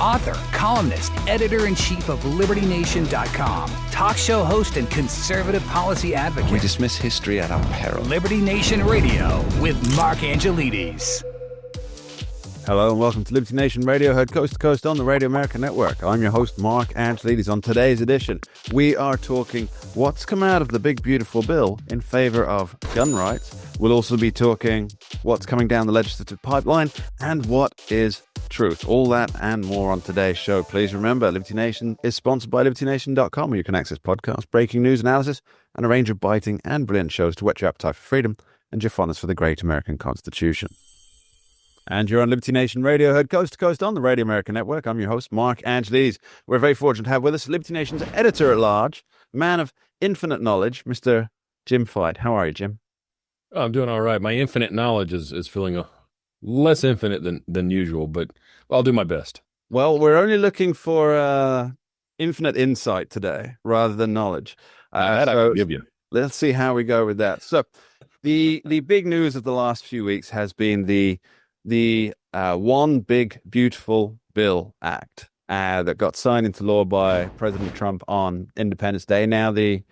author, columnist, editor-in-chief of LibertyNation.com, talk show host, and conservative policy advocate. We dismiss history at our peril. Liberty Nation Radio with Mark Angelides. Hello and welcome to Liberty Nation Radio, heard coast to coast on the Radio America Network. I'm your host, Mark Angelides. On today's edition, we are talking what's come out of the big, beautiful bill in favor of gun rights. We'll also be talking what's coming down the legislative pipeline and what is truth. All that and more on today's show. Please remember, Liberty Nation is sponsored by LibertyNation.com, where you can access podcasts, breaking news analysis, and a range of biting and brilliant shows to whet your appetite for freedom and your fondness for the great American Constitution. And you're on Liberty Nation Radio, heard coast to coast on the Radio American Network. I'm your host, Mark Angelides. We're very fortunate to have with us Liberty Nation's editor-at-large, man of infinite knowledge, Mr. Jim Fight. How are you, Jim? Oh, I'm doing all right. My infinite knowledge is feeling less infinite than usual, but I'll do my best. Well, we're only looking for infinite insight today rather than knowledge. That I can give you. Let's see how we go with that. So the big news of the last few weeks has been the One Big Beautiful Bill Act that got signed into law by President Trump on Independence Day. Now the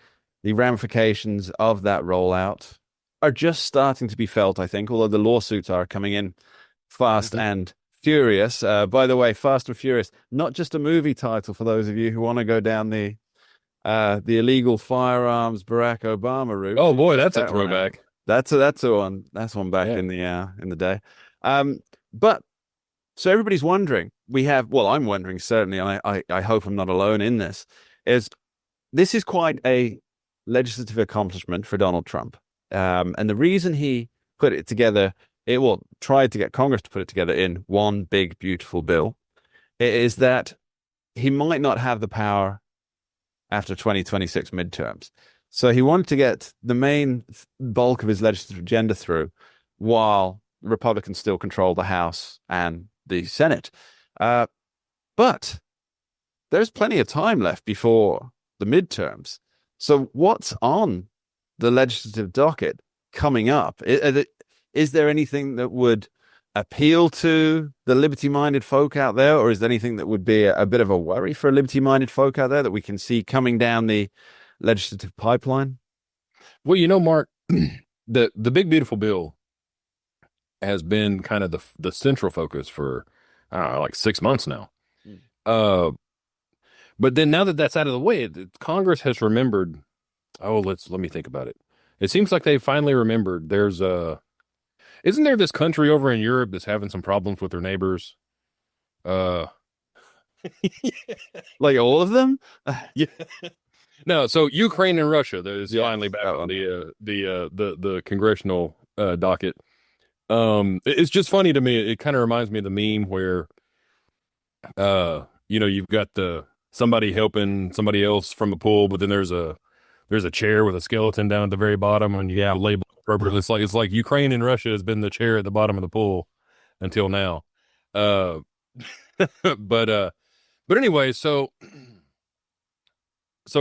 ramifications of that rollout are just starting to be felt, I think, although the lawsuits are coming in fast and furious. By the way, Fast and Furious, not just a movie title for those of you who want to go down the illegal firearms Barack Obama route. Oh boy, that's a throwback. That's one back in the day. But so everybody's wondering, I'm wondering certainly, and I hope I'm not alone in this is quite a legislative accomplishment for Donald Trump. And the reason he put it together, tried to get Congress to put it together in one big, beautiful bill, is that he might not have the power after 2026 midterms. So he wanted to get the main bulk of his legislative agenda through while Republicans still control the House and the Senate. But there's plenty of time left before the midterms. So what's on the legislative docket coming up? Is there anything that would appeal to the liberty-minded folk out there, or is there anything that would be a bit of a worry for liberty-minded folk out there that we can see coming down the legislative pipeline? Well, Mark, the big, beautiful bill has been kind of the central focus for, I don't know, like 6 months now. But then now that that's out of the way, Congress has remembered, let me think about it. It seems like they finally remembered isn't there this country over in Europe that's having some problems with their neighbors? Like all of them? Yeah. No, so Ukraine and Russia, is finally back on the congressional docket. It's just funny to me. It kind of reminds me of the meme where, you've got somebody helping somebody else from the pool, but then there's a chair with a skeleton down at the very bottom, and you label it appropriately. It's like Ukraine and Russia has been the chair at the bottom of the pool until now. But anyway, so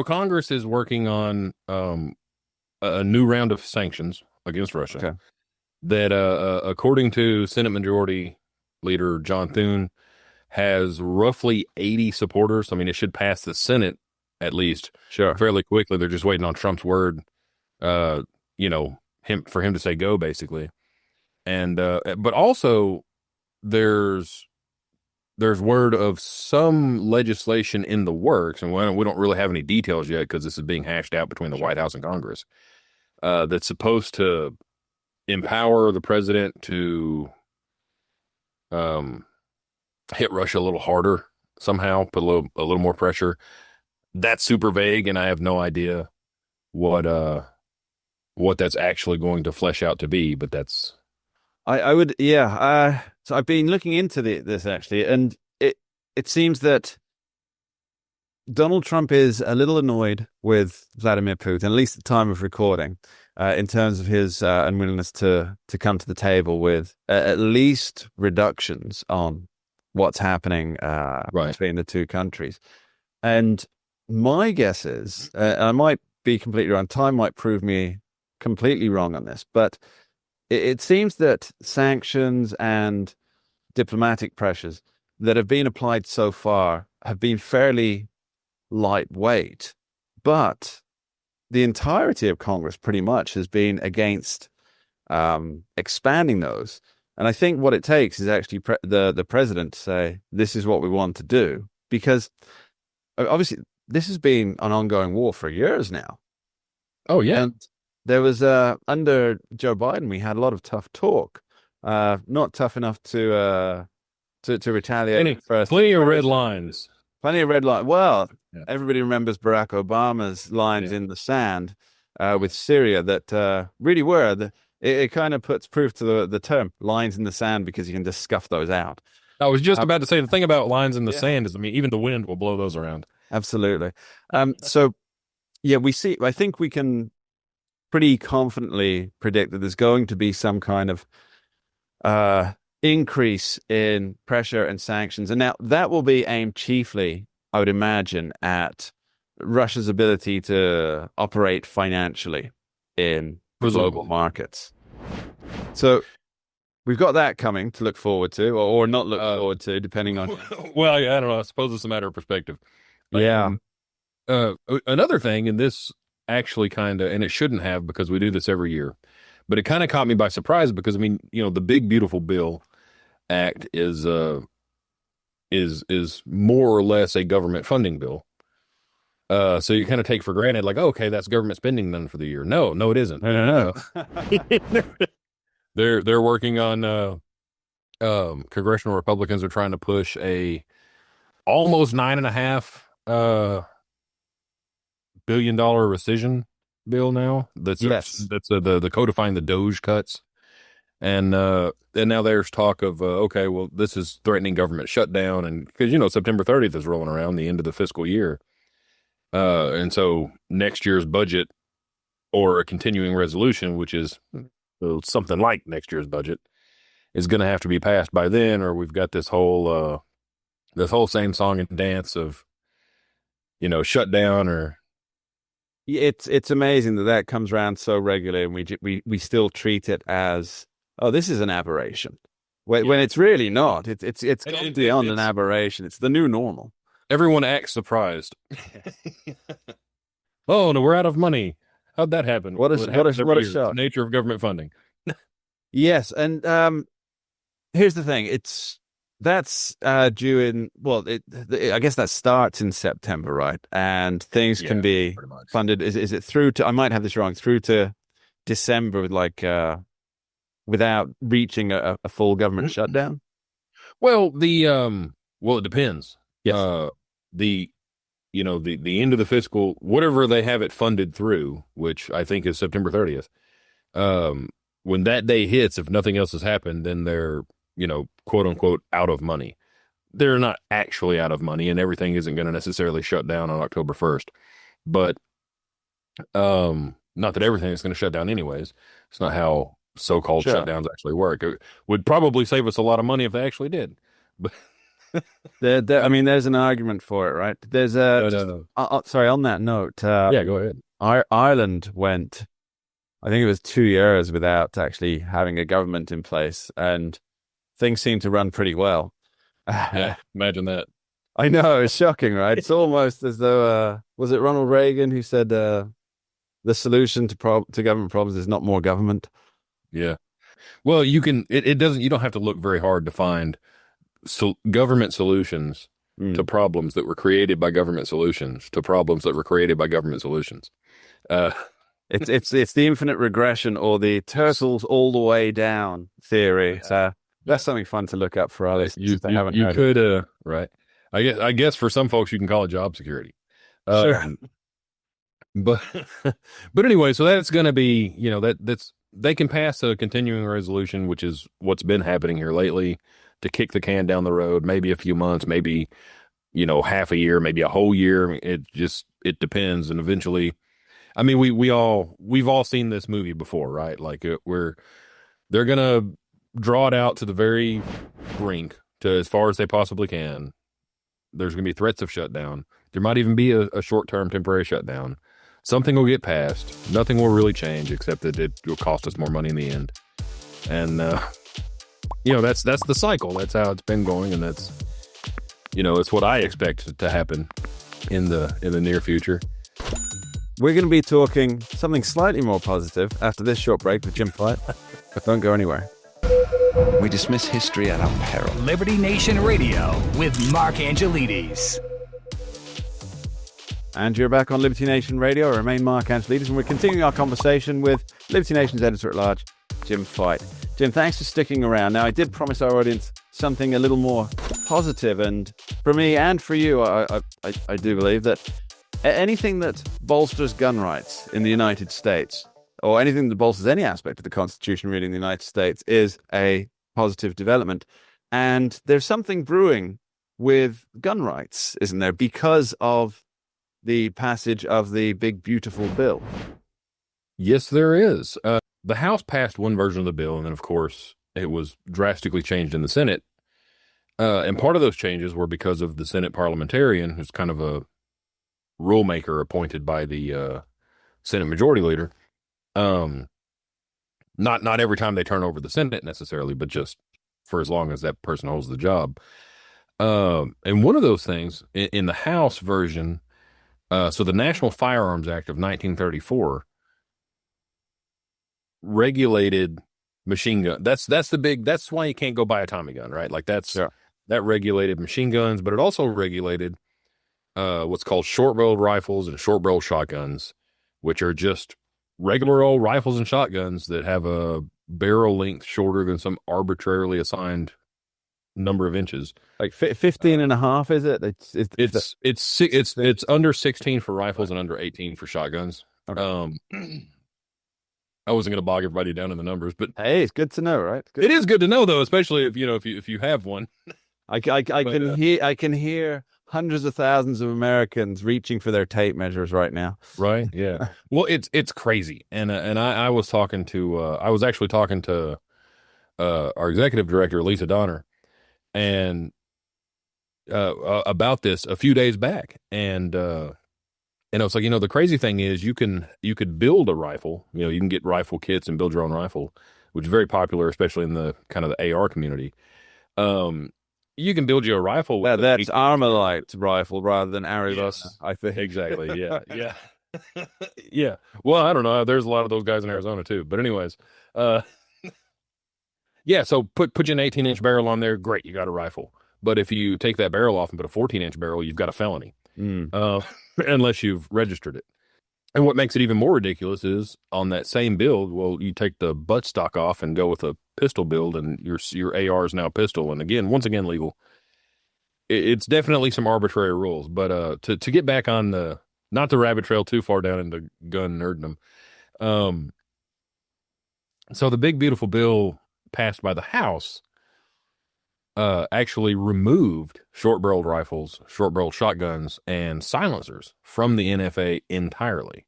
Congress is working on a new round of sanctions against Russia. Okay. That, according to Senate Majority Leader John Thune, has roughly 80 supporters. I mean, it should pass the Senate at least fairly quickly. They're just waiting on Trump's word, for him to say go, basically. And but also there's word of some legislation in the works, and we don't really have any details yet because this is being hashed out between the White House and Congress. That's supposed to empower the president to hit Russia a little harder somehow, put a little more pressure. That's super vague, and I have no idea what that's actually going to flesh out to be. But that's so I've been looking into this actually, and it seems that Donald Trump is a little annoyed with Vladimir Putin, at least at the time of recording, in terms of his unwillingness to come to the table with at least reductions on what's happening between the two countries. And my guess is, I might be completely wrong, time might prove me completely wrong on this, but it seems that sanctions and diplomatic pressures that have been applied so far have been fairly lightweight, but the entirety of Congress pretty much has been against expanding those. And I think what it takes is actually the president to say, this is what we want to do, because obviously this has been an ongoing war for years now. Oh, yeah. And there was, under Joe Biden, we had a lot of tough talk, not tough enough to retaliate. Plenty of red lines. Plenty of red lines. Well, everybody remembers Barack Obama's lines in the sand with Syria that really were. It kind of puts proof to the term lines in the sand, because you can just scuff those out. I was just about to say, the thing about lines in the sand is, I mean, even the wind will blow those around. Absolutely. So, yeah, I think we can pretty confidently predict that there's going to be some kind of increase in pressure and sanctions. And now that will be aimed chiefly, I would imagine, at Russia's ability to operate financially in global markets. So we've got that coming to look forward to, or not look forward to, depending on. Well, yeah, I don't know. I suppose it's a matter of perspective. Yeah. Another thing, and this actually kind of, and it shouldn't have, because we do this every year, but it kind of caught me by surprise, because I mean, you know, the Big Beautiful Bill Act is more or less a government funding bill. So you kind of take for granted, like, oh, okay, that's government spending then for the year. No, it isn't. No. They're working on congressional Republicans are trying to push a almost $9.5 billion rescission bill now. That's the codifying the Doge cuts, and now there's talk of okay, well, this is threatening government shutdown, and because September 30th is rolling around, the end of the fiscal year. And so next year's budget, or a continuing resolution, which is something like next year's budget, is going to have to be passed by then, or we've got this whole same song and dance of, shutdown. Or it's amazing that comes around so regularly, and we still treat it as, oh, this is an aberration, when it's really not. It's gone beyond an aberration. It's the new normal. Everyone acts surprised. Oh, no, we're out of money. How'd that happen? What a shock. The nature of government funding. Yes, and here's the thing. That's due in, I guess that starts in September, right? And things can be funded. Is it through to, I might have this wrong, through to December without reaching a full government shutdown? Well, it depends. Yes. The end of the fiscal, whatever they have it funded through, which I think is September 30th. When that day hits, if nothing else has happened, then they're, quote unquote, out of money. They're not actually out of money, and everything isn't going to necessarily shut down on October 1st. But, not that everything is going to shut down anyways. It's not how so-called shutdowns actually work. It would probably save us a lot of money if they actually did. But there's an argument for it, right? There's no. Sorry, on that note. Yeah, go ahead. Ireland went, I think it was 2 years without actually having a government in place, and things seem to run pretty well. Yeah, imagine that. I know, it's shocking, right? It's almost as though, was it Ronald Reagan who said the solution to government problems is not more government? Yeah. Well, you don't have to look very hard to find government solutions to problems that were created by government solutions to problems that were created by government solutions. It's the infinite regression, or the turtles all the way down theory. That's something fun to look up for our listeners. You could, right? I guess for some folks you can call it job security. Sure. But anyway, so that's going to be, that's they can pass a continuing resolution, which is what's been happening here lately, to kick the can down the road, maybe a few months, maybe, half a year, maybe a whole year. It depends. And eventually, I mean, we've all seen this movie before, right? Like they're going to draw it out to the very brink, to as far as they possibly can. There's going to be threats of shutdown. There might even be a short-term temporary shutdown. Something will get passed. Nothing will really change, except that it will cost us more money in the end. And, that's the cycle. That's how it's been going. And it's what I expect to happen in the near future. We're going to be talking something slightly more positive after this short break with Jim Fight. Don't go anywhere. We dismiss history at our peril. Liberty Nation Radio with Mark Angelides. And you're back on Liberty Nation Radio. I remain Mark Angelides, and we're continuing our conversation with Liberty Nation's editor-at-large, Jim Fight. Jim, thanks for sticking around. Now, I did promise our audience something a little more positive, and for me and for you, I do believe that anything that bolsters gun rights in the United States, or anything that bolsters any aspect of the Constitution really in the United States, is a positive development. And there's something brewing with gun rights, isn't there, because of the passage of the big, beautiful bill? Yes, there is. The House passed one version of the bill, and then, of course, it was drastically changed in the Senate. And part of those changes were because of the Senate parliamentarian, who's kind of a rulemaker appointed by the Senate Majority Leader. Not every time they turn over the Senate necessarily, but just for as long as that person holds the job. And one of those things in the House version, so the National Firearms Act of 1934 regulated machine gun. That's why you can't go buy a Tommy gun, right? Like that regulated machine guns, but it also regulated what's called short-barreled rifles and short-barreled shotguns, which are just regular old rifles and shotguns that have a barrel length shorter than some arbitrarily assigned number of inches. Like 15 and a half, is it? It's under 16 for rifles and under 18 for shotguns. Okay. I wasn't going to bog everybody down in the numbers, but hey, it's good to know, right? It is good to know, though, especially if you have one. I can hear hundreds of thousands of Americans reaching for their tape measures right now. Right? Yeah. Well, it's crazy, and I was talking to I was actually talking to our executive director Lisa Donner, and about this a few days back, and it's like, the crazy thing is you could build a rifle. You can get rifle kits and build your own rifle, which is very popular, especially in the kind of the AR community. You can build you a rifle. That's Armalite rifle rather than Aribus, I think. Exactly. Yeah. Yeah. Yeah. Well, I don't know. There's a lot of those guys in Arizona too. But anyways, yeah. So put you an 18-inch barrel on there. Great, you got a rifle. But if you take that barrel off and put a 14-inch barrel, you've got a felony. Unless you've registered it. And what makes it even more ridiculous is on that same build, well, you take the buttstock off and go with a pistol build, and your AR is now pistol. And once again, legal. It's definitely some arbitrary rules. But to get back on not the rabbit trail too far down into gun nerddom. So the big beautiful bill passed by the House actually removed short-barreled rifles, short-barreled shotguns, and silencers from the NFA entirely.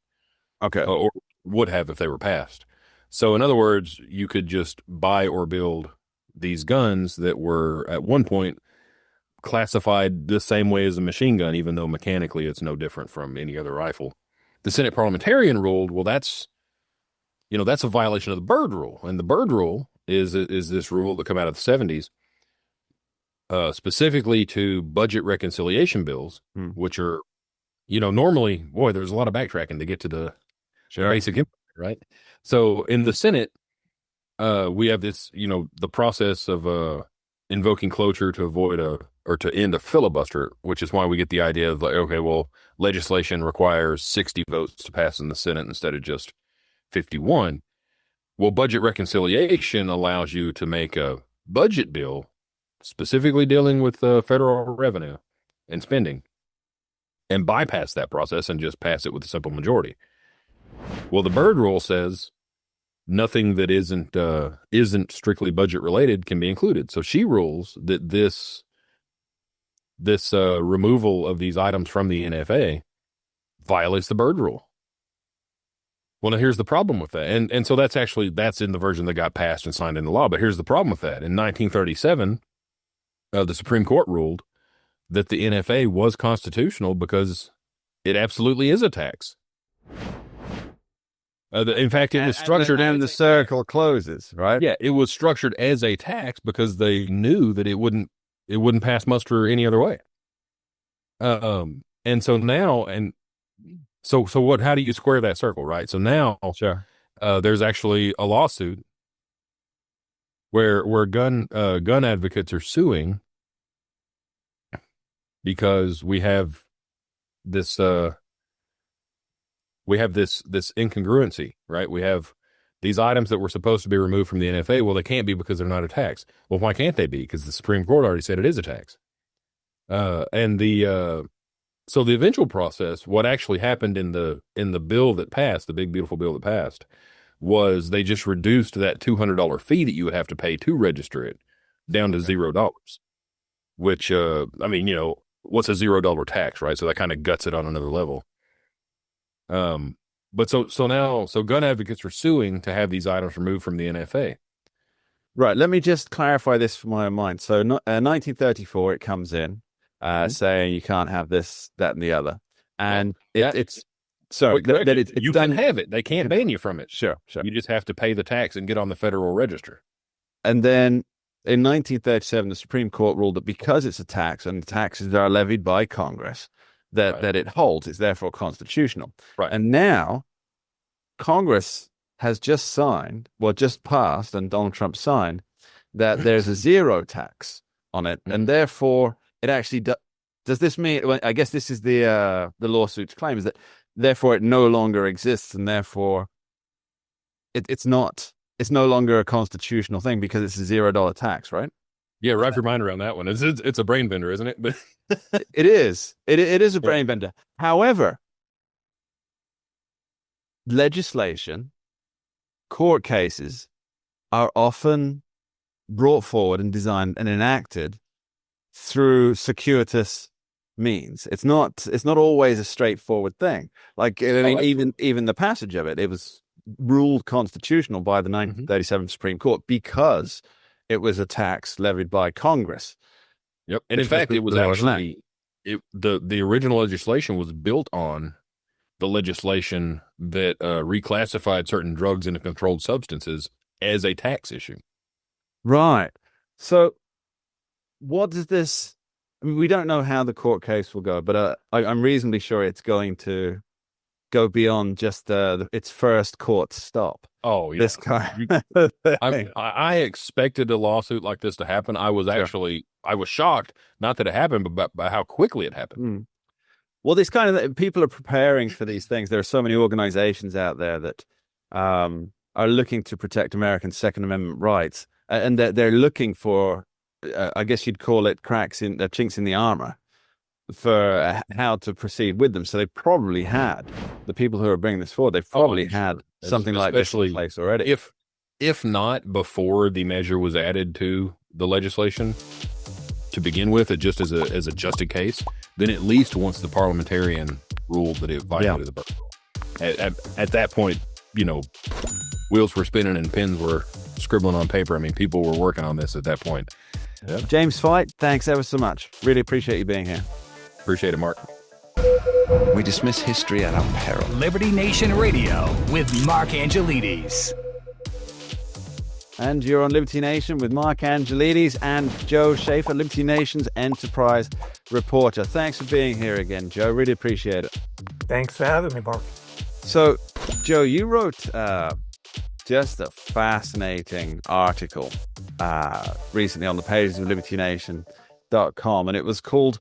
Okay. Or would have if they were passed. So in other words, you could just buy or build these guns that were at one point classified the same way as a machine gun, even though mechanically it's no different from any other rifle. The Senate parliamentarian ruled, well, that's a violation of the Byrd Rule. And the Byrd Rule is this rule that come out of the 70s. Specifically to budget reconciliation bills, which are, normally, boy, there's a lot of backtracking to get to the basic input, right? So in the Senate, we have this, the process of invoking cloture to avoid to end a filibuster, which is why we get the idea of like, okay, well, legislation requires 60 votes to pass in the Senate instead of just 51. Well, budget reconciliation allows you to make a budget bill specifically dealing with federal revenue and spending, and bypass that process and just pass it with a simple majority. Well, the Byrd Rule says nothing that isn't strictly budget related can be included. So she rules that this removal of these items from the NFA violates the Byrd Rule. Well, now here's the problem with that. And so that's in the version that got passed and signed into law. But here's the problem with that. In 1937, the Supreme Court ruled that the NFA was constitutional because it absolutely is a tax. In fact, it was structured, and the circle closes, right? Yeah, it was structured as a tax because they knew that it wouldn't pass muster any other way. And so now, so what? How do you square that circle, right? So now, Sure. there's actually a lawsuit where gun advocates are suing because this this incongruency, right? We have these items that were supposed to be removed from the NFA. Well, they can't be because they're not a tax. Well, why can't they be? Because the Supreme Court already said it is a tax. And so the eventual process, what actually happened in the bill that passed, the big beautiful bill that passed, was they just reduced that $200 fee that you would have to pay to register it down to $0, which I mean, what's a $0 tax, right? So that kind of guts it on another level. But so gun advocates are suing to have these items removed from the NFA. Right. Let me just clarify this for my own mind. So, 1934, it comes in saying you can't have this, that, and the other, and it's sorry that it's you done. Can have it. They can't ban you from it. Sure. You just have to pay the tax and get on the Federal Register. And then in 1937, the Supreme Court ruled that because it's a tax and taxes are levied by Congress, that it holds. It's therefore constitutional. Right. And now Congress has just passed, and Donald Trump signed that there's a zero tax on it, and therefore it actually does this mean? Well, I guess this is the lawsuit's claim, is that therefore it no longer exists, and therefore it's no longer a constitutional thing because it's a $0 tax, right? Yeah, wrap your mind around that one. It's a brain bender, isn't it? But it is. It is a brain bender. However, legislation, court cases are often brought forward and designed and enacted through circuitous means. It's not always a straightforward thing. Like, I mean, even the passage of it was ruled constitutional by the 1937 Supreme Court because it was a tax levied by Congress. Yep. And in fact, it was actually the original legislation was built on the legislation that reclassified certain drugs into controlled substances as a tax issue. Right. So what does this... I mean, we don't know how the court case will go, but I'm reasonably sure it's going to go beyond just its first court stop. Oh, yeah. This kind of thing. I expected a lawsuit like this to happen. I was shocked, not that it happened, but by how quickly it happened. Mm. Well, this kind of people are preparing for these things. There are so many organizations out there that are looking to protect American Second Amendment rights, and they're looking for, I guess you'd call it chinks in the armor for how to proceed with them. So they probably had the people who are bringing this forward. They've probably had something like this in place already. If not before the measure was added to the legislation to begin with, just as a just in case, then at least once the parliamentarian ruled that it violated the birth rule. At that point, wheels were spinning and pens were scribbling on paper. I mean, people were working on this at that point. Yep. James Fight, thanks ever so much. Really appreciate you being here. Appreciate it, Mark. We dismiss history at our peril. Liberty Nation Radio with Mark Angelides. And you're on Liberty Nation with Mark Angelides and Joe Schaefer, Liberty Nation's enterprise reporter. Thanks for being here again, Joe. Really appreciate it. Thanks for having me, Mark. So, Joe, you wrote just a fascinating article recently on the pages of LibertyNation.com, and it was called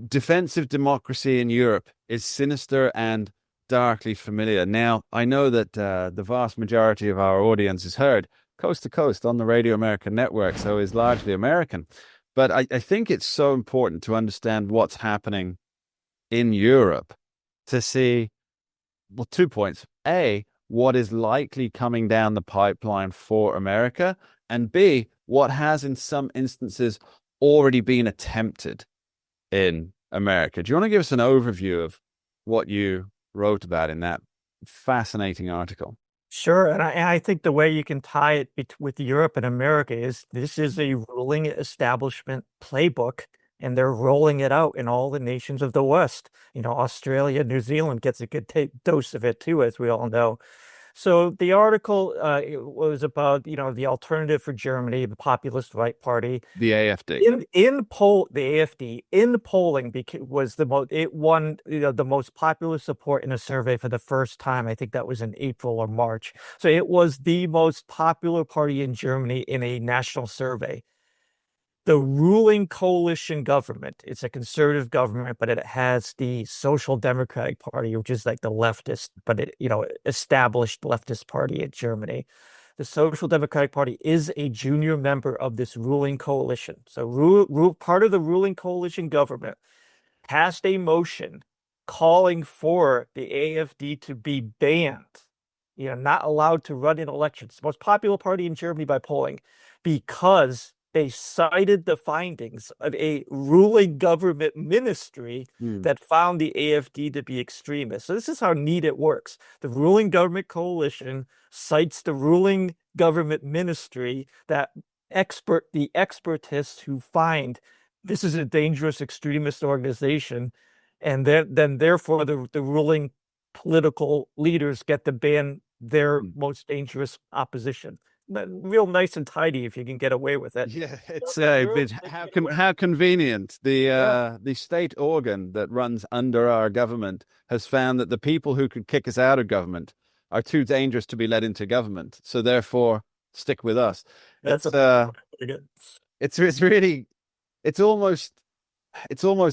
Defensive Democracy in Europe is Sinister and Darkly Familiar. Now, I know that the vast majority of our audience is heard coast to coast on the Radio American network, so is largely American. But I think it's so important to understand what's happening in Europe to see, well, 2 points. A, what is likely coming down the pipeline for America, and B, what has in some instances already been attempted in America. Do you want to give us an overview of what you wrote about in that fascinating article? Sure. And I think the way you can tie it with Europe and America is this is a ruling establishment playbook, and they're rolling it out in all the nations of the West. Australia, New Zealand gets a good dose of it too, as we all know. So the article it was about, the alternative for Germany, the populist right party. The AFD. The AFD in polling was it won the most popular support in a survey for the first time. I think that was in April or March. So it was the most popular party in Germany in a national survey. The ruling coalition government, it's a conservative government, but it has the Social Democratic Party, which is like the leftist, but established leftist party in Germany. The Social Democratic Party is a junior member of this ruling coalition. So part of the ruling coalition government passed a motion calling for the AFD to be banned, not allowed to run in elections. The most popular party in Germany by polling, because they cited the findings of a ruling government ministry that found the AFD to be extremist. So this is how neat it works. The ruling government coalition cites the ruling government ministry, the expertists who find this is a dangerous extremist organization, and then therefore the ruling political leaders get to ban their most dangerous opposition. Real nice and tidy if you can get away with it. Yeah, it's how convenient. The state organ that runs under our government has found that the people who could kick us out of government are too dangerous to be let into government. So therefore, stick with us. It's almost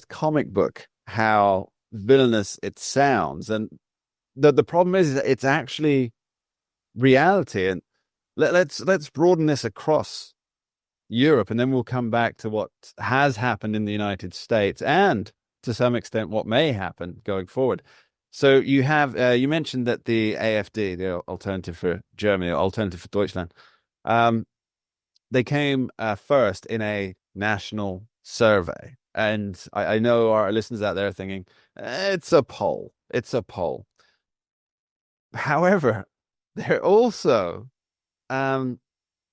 comic book how villainous it sounds, and the problem is that it's actually reality. And let's broaden this across Europe, and then we'll come back to what has happened in the United States and to some extent what may happen going forward. So you have you mentioned that the AfD, the Alternative for Germany, or Alternative for Deutschland, they came first in a national survey. And I know our listeners out there are thinking, it's a poll. It's a poll. However, they're also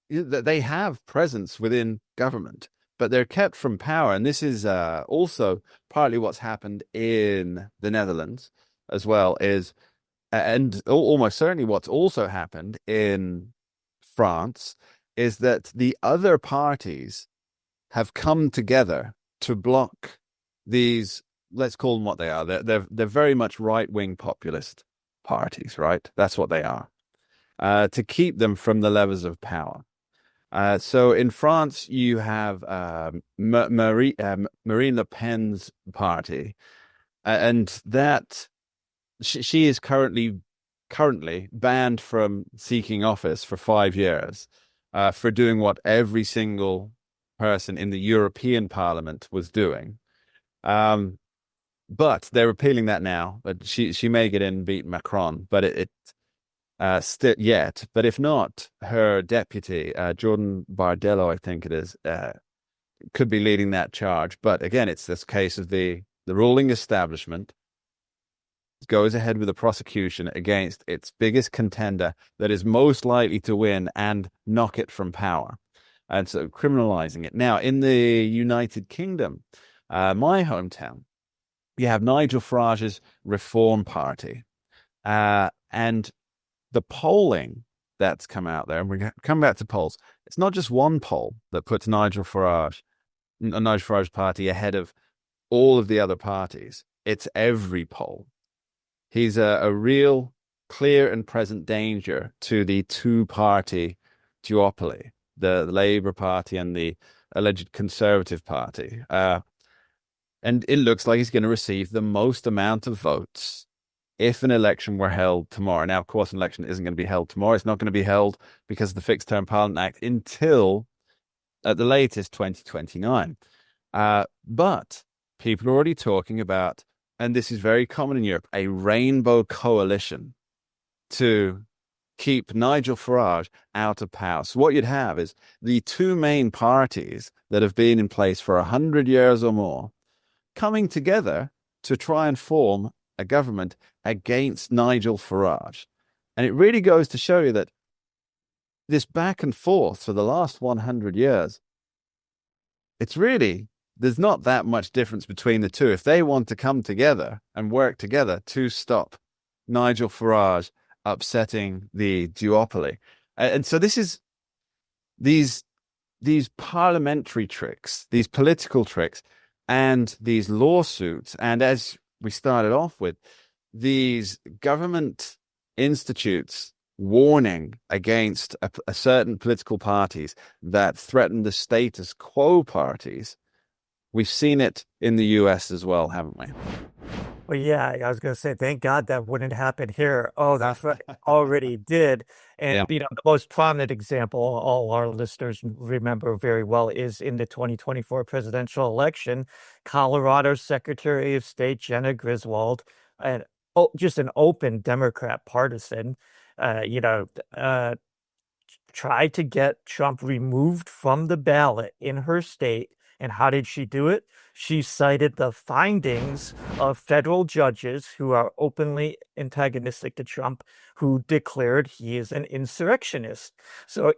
they have presence within government, but they're kept from power. And this is also partly what's happened in the Netherlands as well, and almost certainly what's also happened in France is that the other parties have come together to block these, let's call them what they are. They're very much right-wing populist parties, right? That's what they are. To keep them from the levers of power. So in France, you have Marine Le Pen's party, and that she is currently banned from seeking office for 5 years for doing what every single person in the European Parliament was doing. But they're repealing that now. But she may get in and beat Macron, but still yet. But if not, her deputy, Jordan Bardella, I think it is, could be leading that charge. But again, it's this case of the ruling establishment goes ahead with a prosecution against its biggest contender that is most likely to win and knock it from power. And so criminalizing it. Now, in the United Kingdom, my hometown, you have Nigel Farage's Reform Party. And the polling that's come out there, and we're going to come back to polls, it's not just one poll that puts Nigel Farage's party ahead of all of the other parties. It's every poll. He's a real clear and present danger to the two-party duopoly, the Labour Party and the alleged Conservative Party. And it looks like he's going to receive the most amount of votes if an election were held tomorrow. Now, of course, an election isn't going to be held tomorrow. It's not going to be held because of the Fixed Term Parliament Act until, at the latest, 2029. But people are already talking about, and this is very common in Europe, a rainbow coalition to keep Nigel Farage out of power. So what you'd have is the two main parties that have been in place for 100 years or more coming together to try and form a government against Nigel Farage. And it really goes to show you that this back and forth for the last 100 years, there's not that much difference between the two. If they want to come together and work together to stop Nigel Farage upsetting the duopoly. And so this is these parliamentary tricks, these political tricks, and these lawsuits, and as we started off with, these government institutes warning against a certain political parties that threaten the status quo parties. We've seen it in the US as well, haven't we? Well, yeah, I was going to say, thank God that wouldn't happen here. Oh, that's what already did. And, Yeah. the most prominent example all our listeners remember very well is in the 2024 presidential election, Colorado's Secretary of State, Jenna Griswold, and just an open Democrat partisan, tried to get Trump removed from the ballot in her state. And how did she do it? She cited the findings of federal judges who are openly antagonistic to Trump, who declared he is an insurrectionist. So,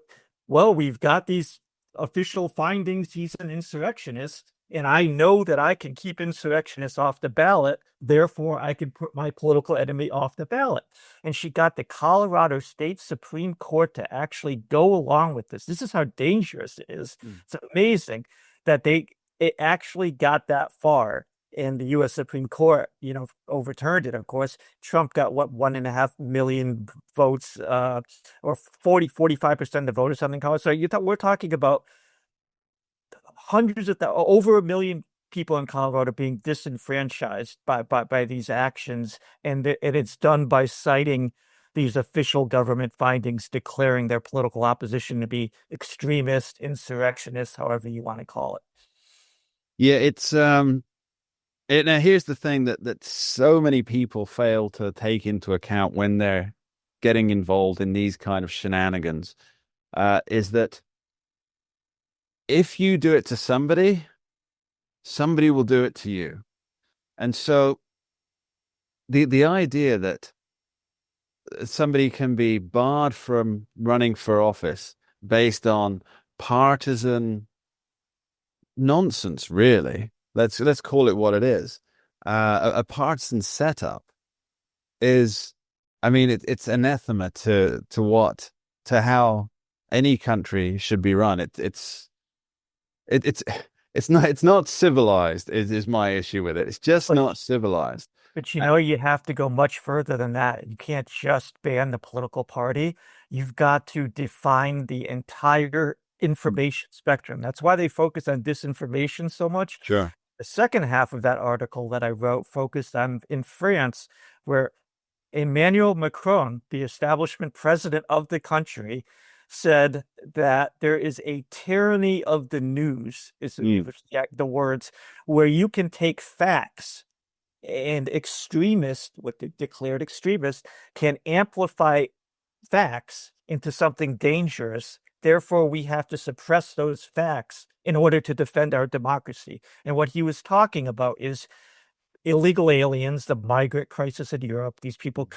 well, we've got these official findings, he's an insurrectionist, and I know that I can keep insurrectionists off the ballot. Therefore, I can put my political enemy off the ballot. And she got the Colorado State Supreme Court to actually go along with this. This is how dangerous it is. It's amazing that it actually got that far, and the U.S. Supreme Court, overturned it. Of course, Trump got 1.5 million votes, or 45% of the vote or something. So we're talking about over 1 million people in Colorado being disenfranchised by these actions, and it's done by citing these official government findings, declaring their political opposition to be extremist, insurrectionist, however you want to call it. Yeah, it's now here's the thing that so many people fail to take into account when they're getting involved in these kind of shenanigans, is that if you do it to somebody, somebody will do it to you. And so the idea that somebody can be barred from running for office based on partisan nonsense, really. Let's call it what it is. A partisan setup is, I mean, it's anathema to how any country should be run. It's not civilized. Is my issue with it. It's just not civilized. But you have to go much further than that. You can't just ban the political party. You've got to define the entire information spectrum. That's why they focus on disinformation so much. Sure. The second half of that article that I wrote focused on in France, where Emmanuel Macron, the establishment president of the country, said that there is a tyranny of the news, is the words, where you can take facts and extremists, what they declared extremists, can amplify facts into something dangerous. Therefore, we have to suppress those facts in order to defend our democracy. And what he was talking about is illegal aliens, the migrant crisis in Europe. These people,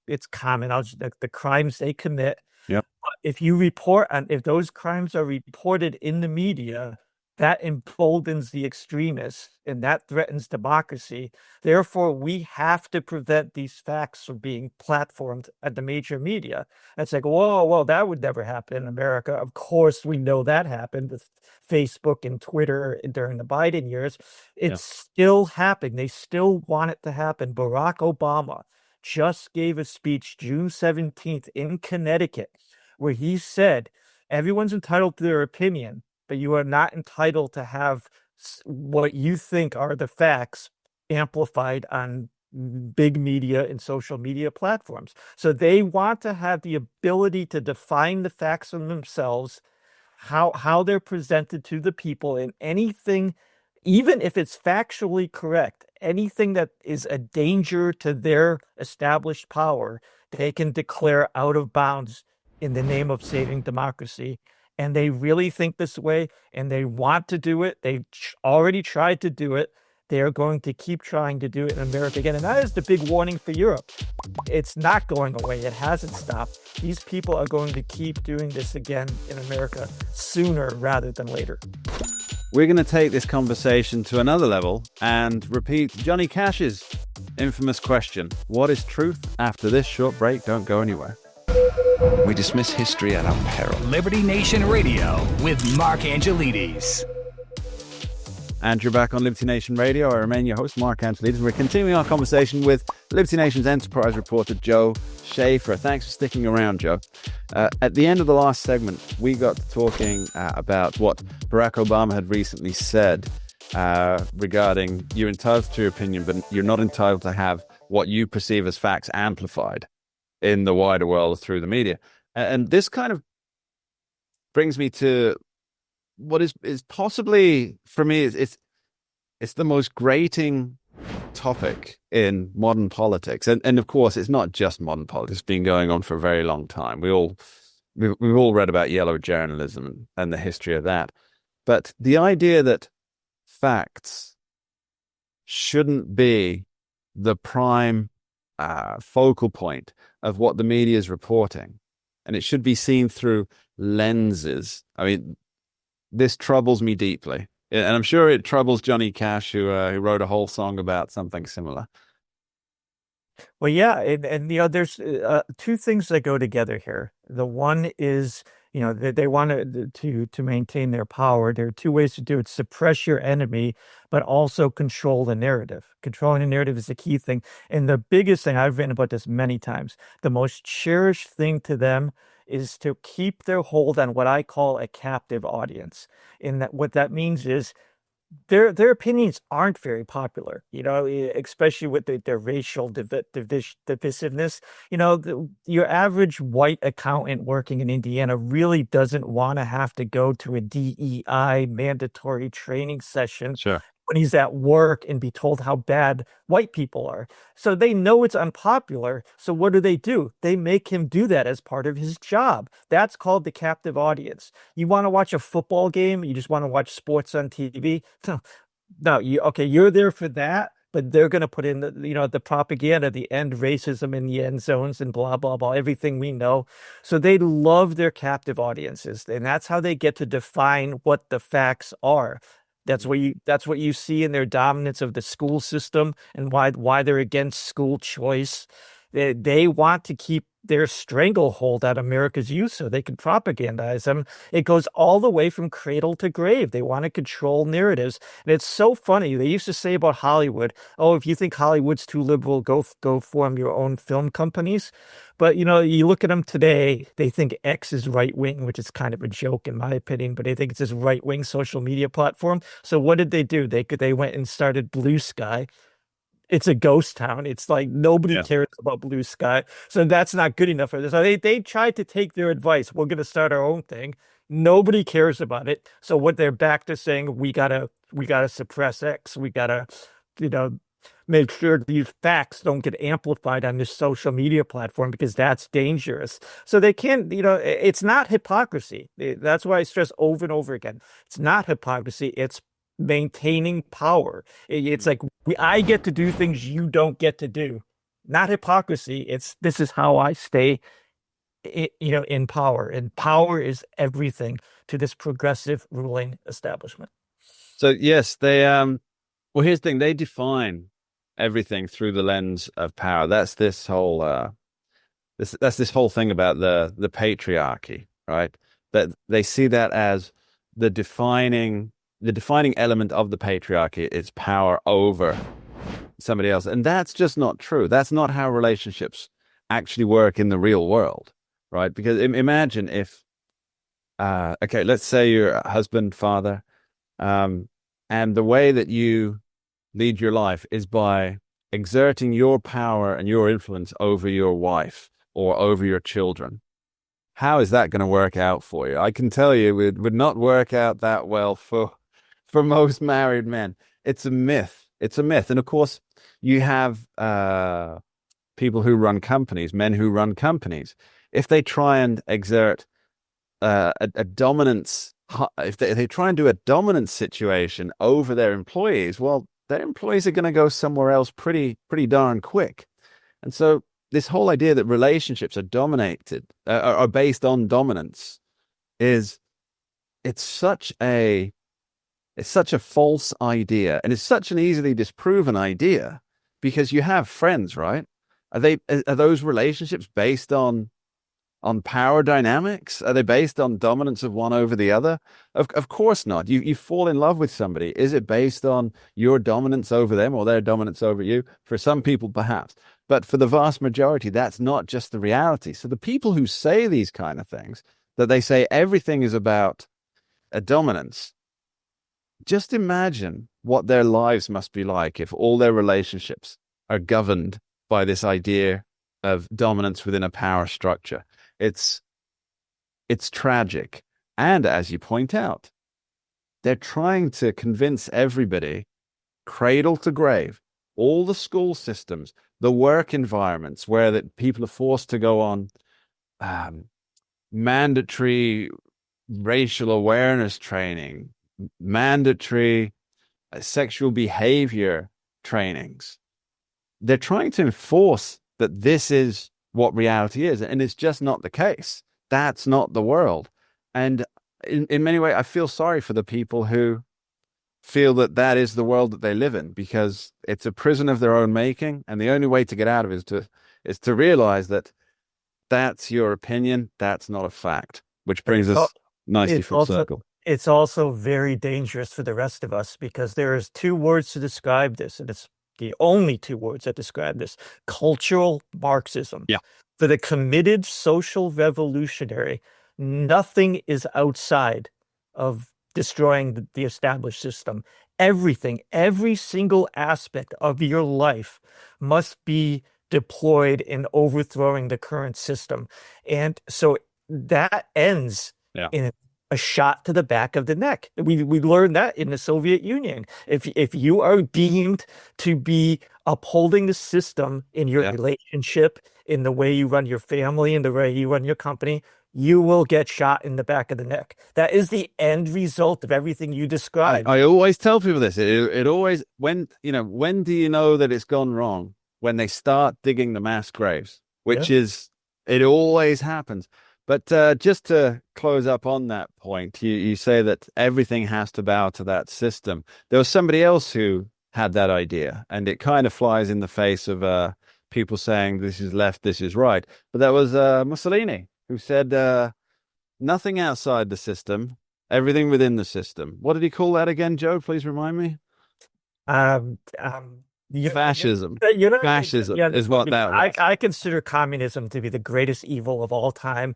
it's common, the crimes they commit. Yep. If those crimes are reported in the media, that emboldens the extremists and that threatens democracy. Therefore, we have to prevent these facts from being platformed at the major media. It's like, whoa, that would never happen in America. Of course, we know that happened with Facebook and Twitter during the Biden years. It's still happening. They still want it to happen. Barack Obama just gave a speech June 17th in Connecticut where he said, everyone's entitled to their opinion, but you are not entitled to have what you think are the facts amplified on big media and social media platforms. So they want to have the ability to define the facts of themselves, how they're presented to the people, and anything, even if it's factually correct, anything that is a danger to their established power, they can declare out of bounds in the name of saving democracy. And they really think this way, and they want to do it. They already tried to do it. They are going to keep trying to do it in America again. And that is the big warning for Europe. It's not going away. It hasn't stopped. These people are going to keep doing this again in America sooner rather than later. We're going to take this conversation to another level and repeat Johnny Cash's infamous question. What is truth? After this short break, don't go anywhere. We dismiss history at our peril. Liberty Nation Radio with Mark Angelides. And you're back on Liberty Nation Radio. I remain your host, Mark Angelides. We're continuing our conversation with Liberty Nation's enterprise reporter, Joe Schaefer. Thanks for sticking around, Joe. At the end of the last segment, we got talking about what Barack Obama had recently said regarding you're entitled to your opinion, but you're not entitled to have what you perceive as facts amplified in the wider world through the media. And this kind of brings me to what is possibly, for me, it's the most grating topic in modern politics. And of course, it's not just modern politics. It's been going on for a very long time. We've all read about yellow journalism and the history of that. But the idea that facts shouldn't be the prime focal point of what the media is reporting, and it should be seen through lenses. I mean, this troubles me deeply, and I'm sure it troubles Johnny Cash, who wrote a whole song about something similar. Well, yeah, and there's two things that go together here. The one is, they want to maintain their power. There are two ways to do it: suppress your enemy, but also control the narrative. Controlling the narrative is the key thing, and the biggest thing, I've written about this many times. The most cherished thing to them is to keep their hold on what I call a captive audience. And that what that means is their opinions aren't very popular, especially with their racial divisiveness. Your average white accountant working in Indiana really doesn't want to have to go to a DEI mandatory training session. Sure. When he's at work and be told how bad white people are. So they know it's unpopular. So what do? They make him do that as part of his job. That's called the captive audience. You want to watch a football game? You just want to watch sports on TV? No, you're there for that, but they're going to put in the propaganda, the end racism in the end zones and blah, blah, blah, everything we know. So they love their captive audiences. And that's how they get to define what the facts are. That's what you see in their dominance of the school system and why they're against school choice. They want to keep their stranglehold on America's youth so they can propagandize them. It goes all the way from cradle to grave. They want to control narratives. And it's so funny. They used to say about Hollywood, oh, if you think Hollywood's too liberal, go form your own film companies. But, you look at them today, they think X is right-wing, which is kind of a joke in my opinion, but they think it's this right-wing social media platform. So what did they do? They went and started Blue Sky. It's a ghost town. It's like nobody cares about Blue Sky. So that's not good enough for this. So they tried to take their advice. We're going to start our own thing. Nobody cares about it. So what they're back to saying, we gotta suppress X. We gotta, make sure these facts don't get amplified on this social media platform because that's dangerous. So they can't, it's not hypocrisy. That's why I stress over and over again. It's not hypocrisy. It's maintaining power. It's like I get to do things you don't get to do. Not hypocrisy. This is how I stay, in power. And power is everything to this progressive ruling establishment. So yes, they well, here's the thing: they define everything through the lens of power. That's this whole this whole thing about the patriarchy, right? That they see that as the defining element of the patriarchy is power over somebody else. And that's just not true. That's not how relationships actually work in the real world, right? Because imagine if, let's say you're a husband, father, and the way that you lead your life is by exerting your power and your influence over your wife or over your children. How is that going to work out for you? I can tell you it would not work out that well for most married men. It's a myth. It's a myth. And of course, you have people who run companies, men who run companies. If they try and exert a dominance, if they try and do a dominance situation over their employees, well, their employees are going to go somewhere else pretty darn quick. And so this whole idea that relationships are based on dominance it's such a false idea, and it's such an easily disproven idea because you have friends, right? Are those relationships based on power dynamics? Are they based on dominance of one over the other? Of course not. You fall in love with somebody. Is it based on your dominance over them or their dominance over you? For some people, perhaps. But for the vast majority, that's not just the reality. So the people who say these kind of things, that they say everything is about a dominance, just imagine what their lives must be like if all their relationships are governed by this idea of dominance within a power structure. It's tragic. And as you point out, they're trying to convince everybody, cradle to grave, all the school systems, the work environments where that people are forced to go on mandatory racial awareness training, mandatory sexual behavior trainings. They're trying to enforce that this is what reality is, and it's just not the case. That's not the world. And in many ways, I feel sorry for the people who feel that that is the world that they live in, because it's a prison of their own making, and the only way to get out of it is to realize that that's your opinion, that's not a fact, which brings us nicely full circle. It's also very dangerous for the rest of us, because there is two words to describe this, and it's the only two words that describe this: cultural Marxism. Yeah. For the committed social revolutionary, nothing is outside of destroying the established system. Everything, every single aspect of your life must be deployed in overthrowing the current system. And so that ends in a shot to the back of the neck. We learned that in the Soviet Union. If you are deemed to be upholding the system in your relationship, in the way you run your family, in the way you run your company, you will get shot in the back of the neck. That is the end result of everything you described. I always tell people this. It always, when do you know that it's gone wrong? When they start digging the mass graves, which is, it always happens. But just to close up on that point, you say that everything has to bow to that system. There was somebody else who had that idea, and it kind of flies in the face of people saying this is left, this is right. But that was Mussolini, who said nothing outside the system, everything within the system. What did he call that again, Joe? Please remind me. Fascism. Fascism is what that was. I consider communism to be the greatest evil of all time.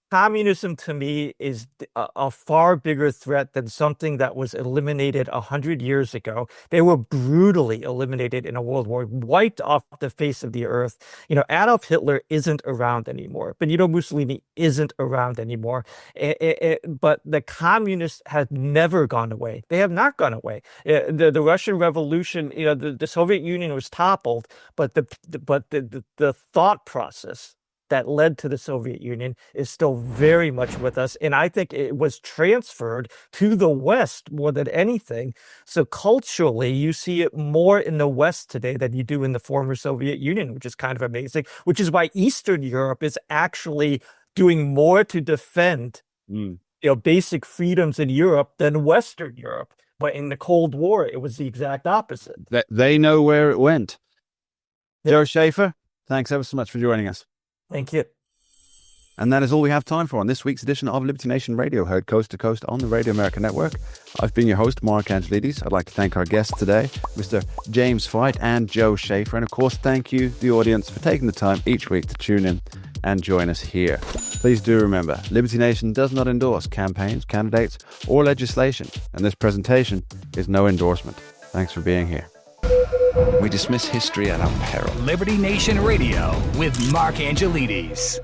Communism to me is a far bigger threat than something that was eliminated 100 years ago. They were brutally eliminated in a world war, wiped off the face of the earth. Adolf Hitler isn't around anymore. Benito Mussolini isn't around anymore. But the communists have never gone away. They have not gone away. The Russian Revolution, the Soviet Union was toppled, but the thought process that led to the Soviet Union is still very much with us. And I think it was transferred to the West more than anything. So culturally, you see it more in the West today than you do in the former Soviet Union, which is kind of amazing, which is why Eastern Europe is actually doing more to defend basic freedoms in Europe than Western Europe. But in the Cold War, it was the exact opposite. They know where it went. Joe Schaefer, thanks ever so much for joining us. Thank you. And that is all we have time for on this week's edition of Liberty Nation Radio, heard coast to coast on the Radio America Network. I've been your host, Mark Angelides. I'd like to thank our guests today, Mr. James Fight and Joe Schaefer. And of course, thank you, the audience, for taking the time each week to tune in and join us here. Please do remember, Liberty Nation does not endorse campaigns, candidates, or legislation, and this presentation is no endorsement. Thanks for being here. We dismiss history at our peril. Liberty Nation Radio with Mark Angelides.